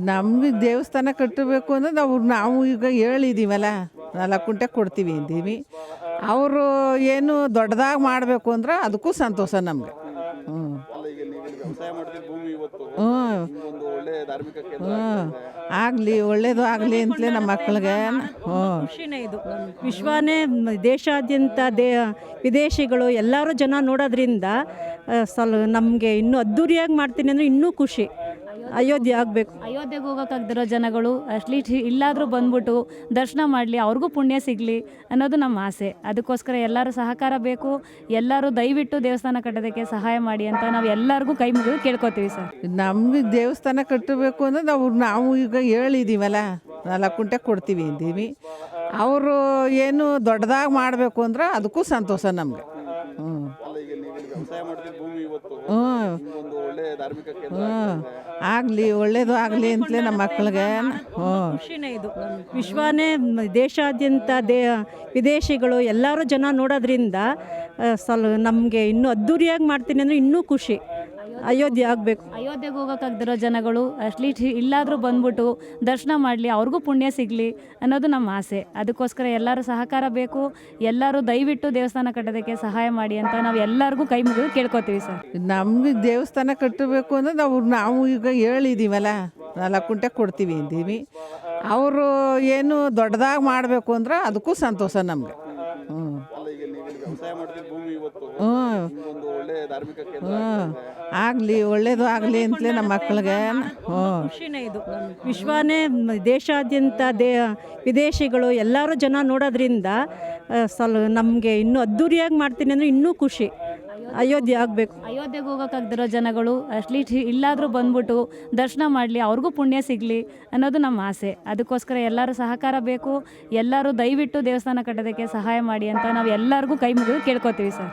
ನಮಗೆ ದೇವಸ್ಥಾನ ಕಟ್ಟಬೇಕು ಅಂದರೆ ನಾವು ಈಗ ಹೇಳಿದ್ದೀವಲ್ಲ 4 ಕುಂಟೆ ಕೊಡ್ತೀವಿ ಅಂದೀವಿ. ಅವರು ಏನು ದೊಡ್ಡದಾಗಿ ಮಾಡಬೇಕು ಅಂದ್ರೆ ಅದಕ್ಕೂ ಸಂತೋಷ ನಮಗೆ. ಹ್ಞೂ ಅಲ್ಲ ಈಗ ನೀವು ಇಲ್ಲಿ ವ್ಯವಸಾಯ ಮಾಡ್ತಿದ್ದ ಭೂಮಿ ಇವತ್ತು ಹ್ಞೂ ನಿಮ್ಗೊಂದು ಒಳ್ಳೆ ಧಾರ್ಮಿಕ ಕೇಂದ್ರ ಹ್ಞೂ ಆಗ್ತಿದೆ. ಆಗಲಿ, ಒಳ್ಳೇದು ಆಗಲಿ ಅಂತಲೇ ನಮ್ಮ ಮಕ್ಕಳಿಗೆ. ಹ್ಞೂ ಖುಷಿನೇ ಇದು. ವಿಶ್ವನೇ ದೇಶಾದ್ಯಂತ ವಿದೇಶಿಗಳು ಎಲ್ಲರೂ ಜನ ನೋಡೋದ್ರಿಂದ ನಮಗೆ ಇನ್ನೂ ಅದ್ಧೂರಿಯಾಗಿ ಮಾಡ್ತೀನಿ ಅಂದರೆ ಇನ್ನೂ ಖುಷಿ. ಅಯೋಧ್ಯೆ ಆಗಬೇಕು. ಅಯೋಧ್ಯೆಗೆ ಹೋಗೋಕ್ಕಾಗ್ದಿರೋ ಜನಗಳು ಅಟ್ಲೀಸ್ಟ್ ಇಲ್ಲಾದರೂ ಬಂದ್ಬಿಟ್ಟು ದರ್ಶನ ಮಾಡಲಿ, ಅವ್ರಿಗೂ ಪುಣ್ಯ ಸಿಗಲಿ ಅನ್ನೋದು ನಮ್ಮ ಆಸೆ. ಅದಕ್ಕೋಸ್ಕರ ಎಲ್ಲರೂ ಸಹಕಾರ ಬೇಕು. ಎಲ್ಲರೂ ದಯವಿಟ್ಟು ದೇವಸ್ಥಾನ ಕಟ್ಟೋದಕ್ಕೆ ಸಹಾಯ ಮಾಡಿ ಅಂತ ನಾವು ಎಲ್ಲರಿಗೂ ಕೈ ಮುಗಿದು ಕೇಳ್ಕೊತೀವಿ ಸರ್. ನಮಗೆ ದೇವಸ್ಥಾನ ಕಟ್ಟಬೇಕು ಅಂದರೆ ನಾವು ಈಗ ಹೇಳಿದ್ದೀವಲ್ಲ 4 ಕುಂಟೆ ಕೊಡ್ತೀವಿ ಅಂದೀವಿ. ಅವರು ಏನು ದೊಡ್ಡದಾಗಿ ಮಾಡಬೇಕು ಅಂದ್ರೆ ಅದಕ್ಕೂ ಸಂತೋಷ ನಮಗೆ. ಹ್ಞೂ ಅಲ್ಲ ಈಗ ನೀವು ಇಲ್ಲಿ ವ್ಯವಸಾಯ ಮಾಡ್ತಿದ್ದ ಭೂಮಿ ಇವತ್ತು ಹ್ಞೂ ನಿಮ್ಗೊಂದು ಒಳ್ಳೆ ಧಾರ್ಮಿಕ ಕೇಂದ್ರ ಹ್ಞೂ ಆಗ್ತಿದೆ. ಆಗಲಿ, ಒಳ್ಳೇದು ಆಗಲಿ ಅಂತಲೇ ನಮ್ಮ ಮಕ್ಕಳಿಗೆ. ಹ್ಞೂ ಖುಷಿನೇ ಇದು. ವಿಶ್ವನೇ ದೇಶಾದ್ಯಂತ ವಿದೇಶಿಗಳು ಎಲ್ಲರೂ ಜನ ನೋಡೋದ್ರಿಂದ ನಮಗೆ ಇನ್ನೂ ಅದ್ಧೂರಿಯಾಗಿ ಮಾಡ್ತೀನಿ ಅಂದರೆ ಇನ್ನೂ ಖುಷಿ. ಅಯೋಧ್ಯೆ ಆಗಬೇಕು. ಅಯೋಧ್ಯೆಗೆ ಹೋಗೋಕ್ಕಾಗ್ದಿರೋ ಜನಗಳು ಅಟ್ಲೀಸ್ಟ್ ಇಲ್ಲಾದರೂ ಬಂದ್ಬಿಟ್ಟು ದರ್ಶನ ಮಾಡಲಿ, ಅವ್ರಿಗೂ ಪುಣ್ಯ ಸಿಗಲಿ ಅನ್ನೋದು ನಮ್ಮ ಆಸೆ. ಅದಕ್ಕೋಸ್ಕರ ಎಲ್ಲರೂ ಸಹಕಾರ ಬೇಕು. ಎಲ್ಲರೂ ದಯವಿಟ್ಟು ದೇವಸ್ಥಾನ ಕಟ್ಟೋದಕ್ಕೆ ಸಹಾಯ ಮಾಡಿ ಅಂತ ನಾವು ಎಲ್ಲರಿಗೂ ಕೈ ಮುಗಿದು ಕೇಳ್ಕೊತೀವಿ ಸರ್. ನಮಗೆ ದೇವಸ್ಥಾನ ಕಟ್ಟಬೇಕು ಅಂದರೆ ನಾವು ಈಗ ಹೇಳಿದ್ದೀವಲ್ಲ 4 ಕುಂಟೆ ಕೊಡ್ತೀವಿ ಅಂದೀವಿ. ಅವರು ಏನು ದೊಡ್ಡದಾಗಿ ಮಾಡಬೇಕು ಅಂದ್ರೆ ಅದಕ್ಕೂ ಸಂತೋಷ ನಮಗೆ. ಹ್ಞೂ ಅಲ್ಲ ಈಗ ನೀವು ಇಲ್ಲಿ ವ್ಯವಸಾಯ ಮಾಡ್ತಿದ್ದ ಭೂಮಿ ಇವತ್ತು ಹ್ಞೂ ನಿಮ್ಗೊಂದು ಒಳ್ಳೆ ಧಾರ್ಮಿಕ ಕೇಂದ್ರ ಹ್ಞೂ ಆಗ್ತಿದೆ. ಆಗಲಿ, ಒಳ್ಳೇದು ಆಗಲಿ ಅಂತಲೇ ನಮ್ಮ ಮಕ್ಕಳಿಗೆ. ಹ್ಞೂ ಖುಷಿನೇ ಇದು. ವಿಶ್ವನೇ ದೇಶಾದ್ಯಂತ ವಿದೇಶಿಗಳು ಎಲ್ಲರೂ ಜನ ನೋಡೋದ್ರಿಂದ ನಮಗೆ ಇನ್ನೂ ಅದ್ಧೂರಿಯಾಗಿ ಮಾಡ್ತೀನಿ ಅಂದರೆ ಇನ್ನೂ ಖುಷಿ. ಅಯೋಧ್ಯೆ ಆಗಬೇಕು. ಅಯೋಧ್ಯೆಗೆ ಹೋಗೋಕ್ಕಾಗ್ದಿರೋ ಜನಗಳು ಅಟ್ಲೀಸ್ಟ್ ಇಲ್ಲಾದರೂ ಬಂದ್ಬಿಟ್ಟು ದರ್ಶನ ಮಾಡಲಿ, ಅವ್ರಿಗೂ ಪುಣ್ಯ ಸಿಗಲಿ ಅನ್ನೋದು ನಮ್ಮ ಆಸೆ. ಅದಕ್ಕೋಸ್ಕರ ಎಲ್ಲರೂ ಸಹಕಾರ ಬೇಕು. ಎಲ್ಲರೂ ದಯವಿಟ್ಟು ದೇವಸ್ಥಾನ ಕಟ್ಟೋದಕ್ಕೆ ಸಹಾಯ ಮಾಡಿ ಅಂತ ನಾವು ಎಲ್ಲರಿಗೂ ಕೈ ಮುಗಿದು ಕೇಳ್ಕೊತೀವಿ ಸರ್.